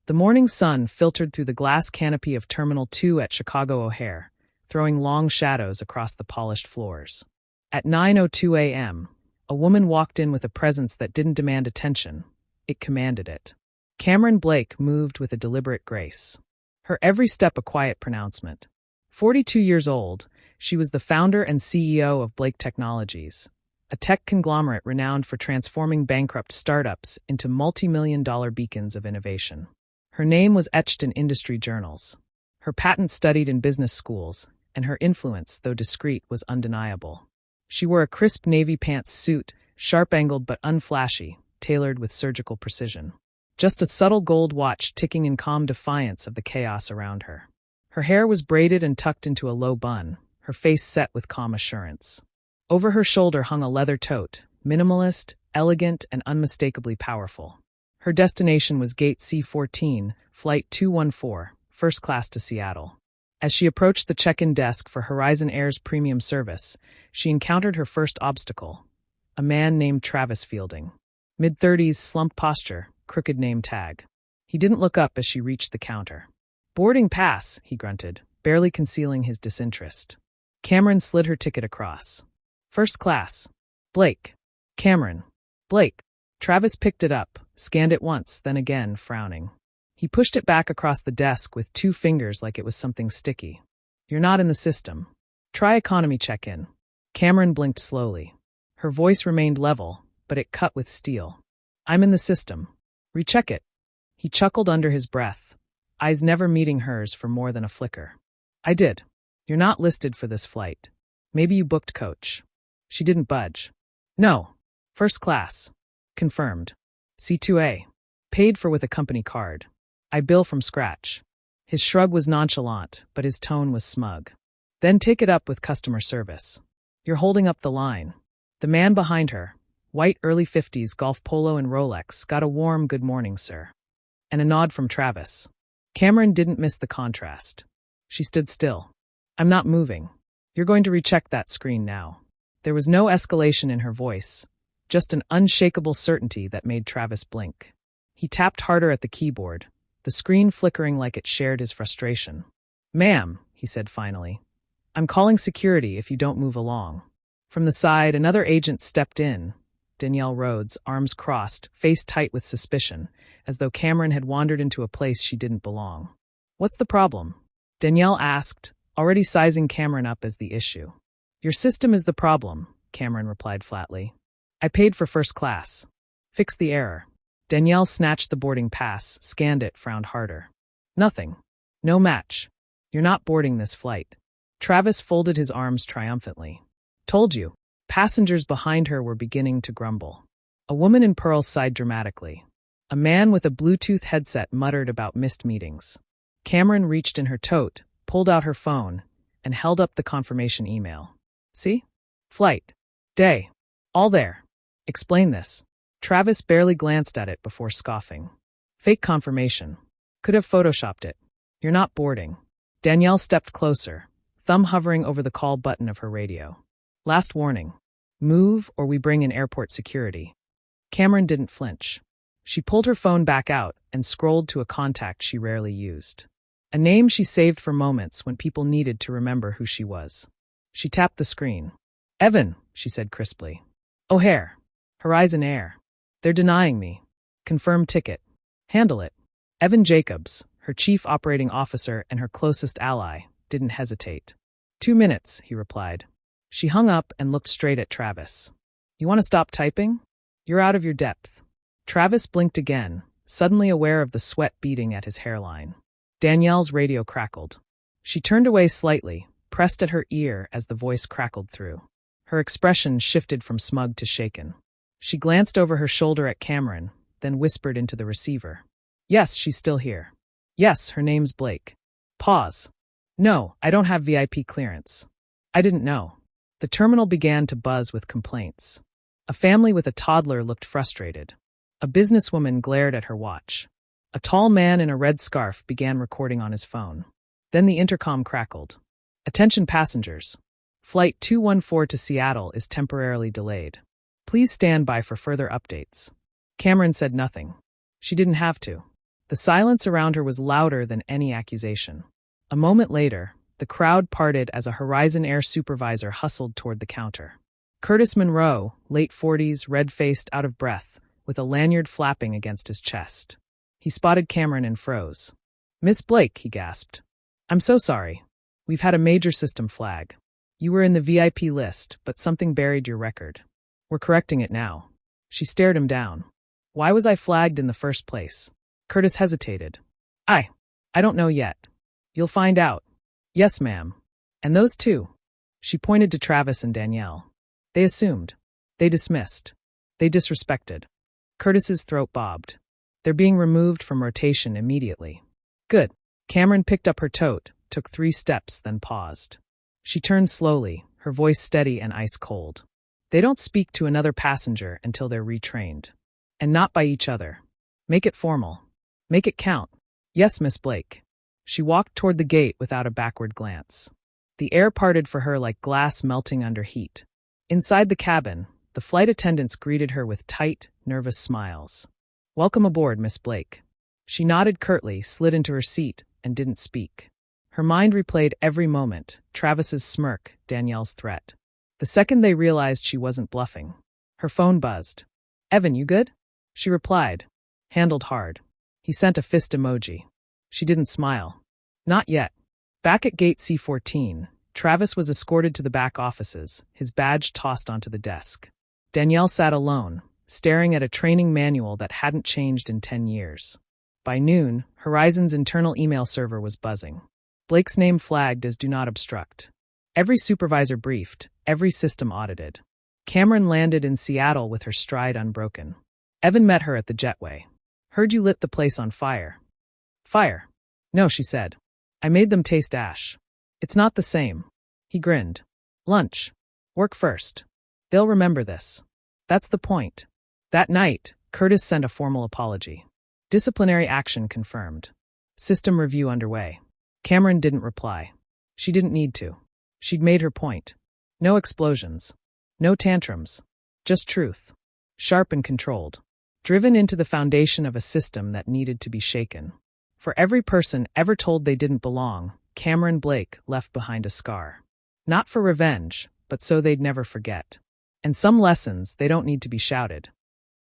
The morning sun filtered through the glass canopy of Terminal 2 at Chicago O'Hare, throwing long shadows across the polished floors. At 9:02 a.m., a woman walked in with a presence that didn't demand attention. It commanded it. Cameron Blake moved with a deliberate grace. Her every step a quiet pronouncement. 42 years old, she was the founder and CEO of Blake Technologies, a tech conglomerate renowned for transforming bankrupt startups into multi-million-dollar beacons of innovation. Her name was etched in industry journals. Her patents studied in business schools, and her influence, though discreet, was undeniable. She wore a crisp navy pants suit, sharp-angled but unflashy, tailored with surgical precision. Just a subtle gold watch ticking in calm defiance of the chaos around her. Her hair was braided and tucked into a low bun, her face set with calm assurance. Over her shoulder hung a leather tote, minimalist, elegant, and unmistakably powerful. Her destination was Gate C-14, Flight 214, first class to Seattle. As she approached the check-in desk for Horizon Air's premium service, she encountered her first obstacle, a man named Travis Fielding. Mid-30s, slump posture, crooked name tag. He didn't look up as she reached the counter. "Boarding pass," he grunted, barely concealing his disinterest. Cameron slid her ticket across. "First class. Blake." "Cameron. Blake." Travis picked it up, scanned it once, then again, frowning. He pushed it back across the desk with 2 fingers like it was something sticky. "You're not in the system. Try economy check-in." Cameron blinked slowly. Her voice remained level, but it cut with steel. "I'm in the system. Recheck it." He chuckled under his breath, eyes never meeting hers for more than a flicker. "I did. You're not listed for this flight. Maybe you booked coach." She didn't budge. "No. First class. Confirmed. C2A. Paid for with a company card. I bill from scratch." His shrug was nonchalant, but his tone was smug. "Then take it up with customer service. You're holding up the line." The man behind her, white early 50s golf polo and Rolex, got a warm "good morning, sir," and a nod from Travis. Cameron didn't miss the contrast. She stood still. "I'm not moving. You're going to recheck that screen now." There was no escalation in her voice, just an unshakable certainty that made Travis blink. He tapped harder at the keyboard, the screen flickering like it shared his frustration. "Ma'am," he said finally, "I'm calling security if you don't move along." From the side, another agent stepped in, Danielle Rhodes, arms crossed, face tight with suspicion, as though Cameron had wandered into a place she didn't belong. "What's the problem?" Danielle asked, already sizing Cameron up as the issue. "Your system is the problem," Cameron replied flatly. "I paid for first class. Fix the error." Danielle snatched the boarding pass, scanned it, frowned harder. "Nothing. No match. You're not boarding this flight." Travis folded his arms triumphantly. "Told you." Passengers behind her were beginning to grumble. A woman in pearls sighed dramatically. A man with a Bluetooth headset muttered about missed meetings. Cameron reached in her tote, pulled out her phone, and held up the confirmation email. "See? Flight. Day. All there. Explain this." Travis barely glanced at it before scoffing. "Fake confirmation. Could have photoshopped it. You're not boarding." Danielle stepped closer, thumb hovering over the call button of her radio. "Last warning. Move or we bring in airport security." Cameron didn't flinch. She pulled her phone back out and scrolled to a contact she rarely used. A name she saved for moments when people needed to remember who she was. She tapped the screen. "Evan," she said crisply. "O'Hare. Horizon Air. They're denying me. Confirmed ticket. Handle it." Evan Jacobs, her chief operating officer and her closest ally, didn't hesitate. 2 minutes, he replied. She hung up and looked straight at Travis. "You want to stop typing? You're out of your depth." Travis blinked again, suddenly aware of the sweat beading at his hairline. Danielle's radio crackled. She turned away slightly, pressed at her ear as the voice crackled through. Her expression shifted from smug to shaken. She glanced over her shoulder at Cameron, then whispered into the receiver. "Yes, she's still here. Yes, her name's Blake." Pause. "No, I don't have VIP clearance." "I didn't know." The terminal began to buzz with complaints. A family with a toddler looked frustrated. A businesswoman glared at her watch. A tall man in a red scarf began recording on his phone. Then the intercom crackled. "Attention passengers. Flight 214 to Seattle is temporarily delayed. Please stand by for further updates." Cameron said nothing. She didn't have to. The silence around her was louder than any accusation. A moment later, the crowd parted as a Horizon Air supervisor hustled toward the counter. Curtis Monroe, late 40s, red-faced, out of breath, with a lanyard flapping against his chest. He spotted Cameron and froze. "Miss Blake," he gasped. "I'm so sorry. We've had a major system flag. You were in the VIP list, but something buried your record. We're correcting it now." She stared him down. "Why was I flagged in the first place?" Curtis hesitated. I don't know yet. You'll find out." "Yes, ma'am. And those two?" She pointed to Travis and Danielle. "They assumed. They dismissed. They disrespected." Curtis's throat bobbed. "They're being removed from rotation immediately." "Good." Cameron picked up her tote, took 3 steps, then paused. She turned slowly, her voice steady and ice-cold. "They don't speak to another passenger until they're retrained. And not by each other. Make it formal. Make it count." "Yes, Miss Blake." She walked toward the gate without a backward glance. The air parted for her like glass melting under heat. Inside the cabin, the flight attendants greeted her with tight, nervous smiles. "Welcome aboard, Miss Blake." She nodded curtly, slid into her seat, and didn't speak. Her mind replayed every moment, Travis's smirk, Danielle's threat. The second they realized she wasn't bluffing. Her phone buzzed. "Evan, you good?" She replied. Handled hard. He sent a fist emoji. She didn't smile. "Not yet." Back at gate C14, Travis was escorted to the back offices, his badge tossed onto the desk. Danielle sat alone, staring at a training manual that hadn't changed in 10 years. By noon, Horizon's internal email server was buzzing. Blake's name flagged as "Do Not Obstruct." Every supervisor briefed, every system audited. Cameron landed in Seattle with her stride unbroken. Evan met her at the jetway. "Heard you lit the place on fire." "Fire?" "No," she said. "I made them taste ash. It's not the same." He grinned. "Lunch. Work first. They'll remember this." "That's the point." That night, Curtis sent a formal apology. Disciplinary action confirmed. System review underway. Cameron didn't reply. She didn't need to. She'd made her point. No explosions. No tantrums. Just truth. Sharp and controlled. Driven into the foundation of a system that needed to be shaken. For every person ever told they didn't belong, Cameron Blake left behind a scar. Not for revenge, but so they'd never forget. And some lessons, they don't need to be shouted.